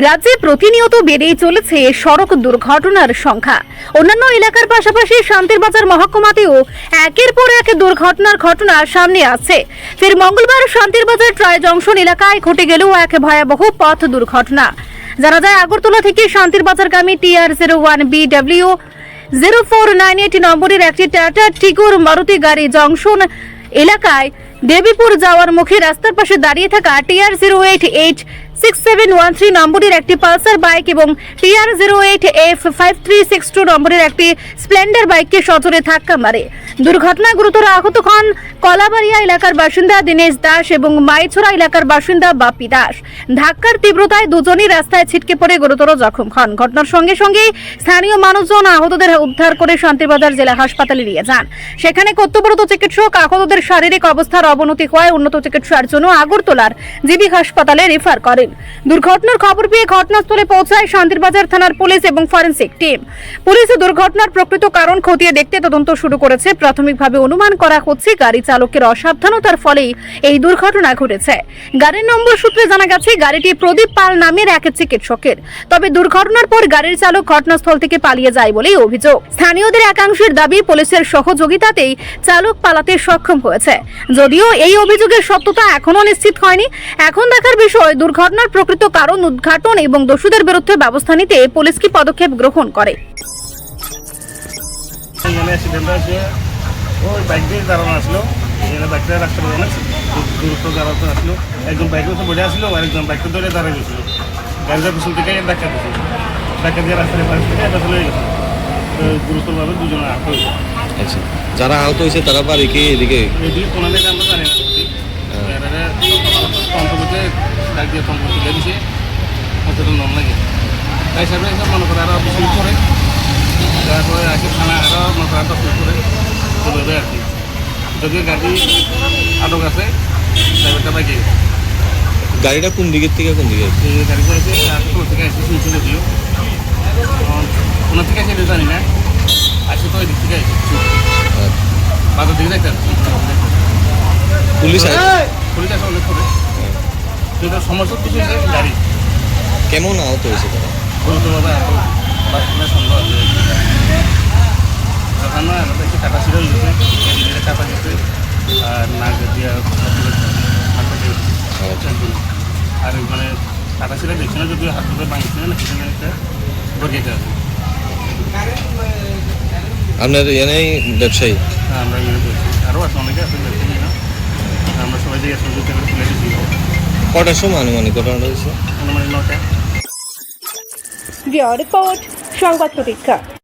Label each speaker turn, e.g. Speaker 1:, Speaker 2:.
Speaker 1: রাজ্যে প্রতিনিয়ত বেড়েই চলেছে সড়ক দুর্ঘটনার সংখ্যা। অন্যান্য এলাকার পাশাপাশি শান্তিরবাজার মহকুমাতেও একের পর এক দুর্ঘটনার ঘটনা সামনে আসছে। ফের মঙ্গলবার শান্তিরবাজার ট্রাই জংশন এলাকায় ঘটে গেল এক ভয়াবহ পথ দুর্ঘটনা। জানা যায়, আগরতলা থেকে শান্তিরবাজারগামী TR01BW 0498 নম্বরের একটি টাটা টিগোর মারুতি গাড়ি জংশন এলাকায় দেবীপুর যাওয়ার মুখে রাস্তার পাশে দাঁড়িয়ে থাকা TR08H6713 নম্বরের একটি পালসার বাইক এবং TR08F5362 নম্বরের একটি স্প্লেন্ডার বাইককে সজোরে ধাক্কা মারে। দুর্ঘটনায় গুরুতর আহত হন কলাবাড়িয়া এলাকার বাসিন্দা দীনেশ দাস এবং মাইছড়া এলাকার বাসিন্দা বাপি দাস। ধাক্কার তীব্রতায় দুজনই রাস্তায় ছিটকে পড়ে গুরুতর জখম হন। ঘটনার সঙ্গে সঙ্গে স্থানীয় মানুষজন আহতদের উদ্ধার করে শান্তিরবাজার জেলা হাসপাতালে নিয়ে যান। সেখানে কর্তব্যরত চিকিৎসক আহতদের শারীরিক অবস্থার অবনতি হওয়ায় উন্নত চিকিৎসার জন্য আগরতলার জিবি হাসপাতালে রেফার করেন। দুর্ঘটনার খবর পেয়ে ঘটনাস্থলে পৌঁছায় শান্তিরবাজার থানার পুলিশ এবং ফরেনসিক টিম। পুলিশ দুর্ঘটনার প্রকৃত কারণ খতিয়ে দেখতে তদন্ত শুরু করেছে। প্রাথমিকভাবে অনুমান করা হচ্ছে গাড়ি চালকের অসাবধানতার ফলেই এই দুর্ঘটনা ঘটেছে। গাড়ির নম্বর সূত্রে জানা গেছে গাড়িটি প্রদীপ পাল নামের এক চিকিৎসকের। তবে দুর্ঘটনার পর গাড়ির চালক ঘটনাস্থল থেকে পালিয়ে যায় বলেই অভিযোগ। স্থানীয়দের একাংশের দাবি, পুলিশের সহযোগিতাতেই চালক পালাতে সক্ষম হয়েছে। যদিও এই অভিযোগের সত্যতা এখনো নিশ্চিত হয়নি। এখন দেখার বিষয় দুর্ঘটনার প্রকৃত কারণ উদ্ঘাটন এবং দোষীদের বিরুদ্ধে ব্যবস্থা নিতে পুলিশ কি পদক্ষেপ গ্রহণ করে।
Speaker 2: ওই বাইক দিয়ে দাঁড়ানো আসলো, বাইকটা রাস্তার অনেক দূরত্ব দাঁড়াতে আসলো। একজন বাইকের উপর বসে আসলো, আরেকজন বাইকটা ধরে দাঁড়িয়ে গেছিল। গাড়িটা পিছন থেকে ধাক্কা দিয়েছিল, ধাক্কা দিয়ে রাস্তার পাশ থেকে এটা চলে গেছে। গুরুতরভাবে দুজনে আহত হয়েছে।
Speaker 3: আচ্ছা, যারা আহত হয়েছে তারা বাড়ি কি এদিকে?
Speaker 2: এদিকে কোনাদের আমরা জানি না, তন্ত্রপথে ডাক দিয়ে তন্ত্র তুলে দিছে, অতটা নন লাগে। তাই হিসাবে এসব মনে করে আরও বেশি করে, তারপরে আসে থানা আরও মনে করে 10 মিনিট করে চলে আর কি। যদিও গাড়ি আটক আছে, ড্রাইভারটা বাইকে গেছে।
Speaker 3: গাড়িটা কোন দিকের থেকে কোন দিকে?
Speaker 2: এই গাড়িটা এসে কোন থেকে আসে শুনছি, যদিও কোন থেকে আসে জানি না, আসে তো ওই দিক থেকে আসে বাজার দিকে যাইতে
Speaker 3: পুলিশ
Speaker 2: পুলিশ আসে অনেক করে। কিন্তু সমস্যা কিছু গাড়ি
Speaker 3: কেমন আহত হয়েছে তারা?
Speaker 2: গুরুতরভাবে সন্দেহ আছে। ওখানে একটু কাটা ছিল গেছে, কাটা গেছে আর নাক দিয়ে আর মানে কাটা ছিল দেখছি না, যদিও হাত ধরে ভাঙছে না, সেখানে একটা গড়িয়েতে আছে।
Speaker 3: আপনার এনেই ব্যবসায়ী?
Speaker 2: হ্যাঁ, আমরা আরও আছে, অনেকে আছে ব্যবসায়ী না। আমরা সবাই দিয়ে সহযোগিতা করে তুলে দিচ্ছি।
Speaker 3: কটার সময় আনুমানিক ঘটনাটা হয়েছে?
Speaker 2: অনুমানিক 9টা।
Speaker 1: রিপোর্ট সংবাদ প্রতীক্ষা।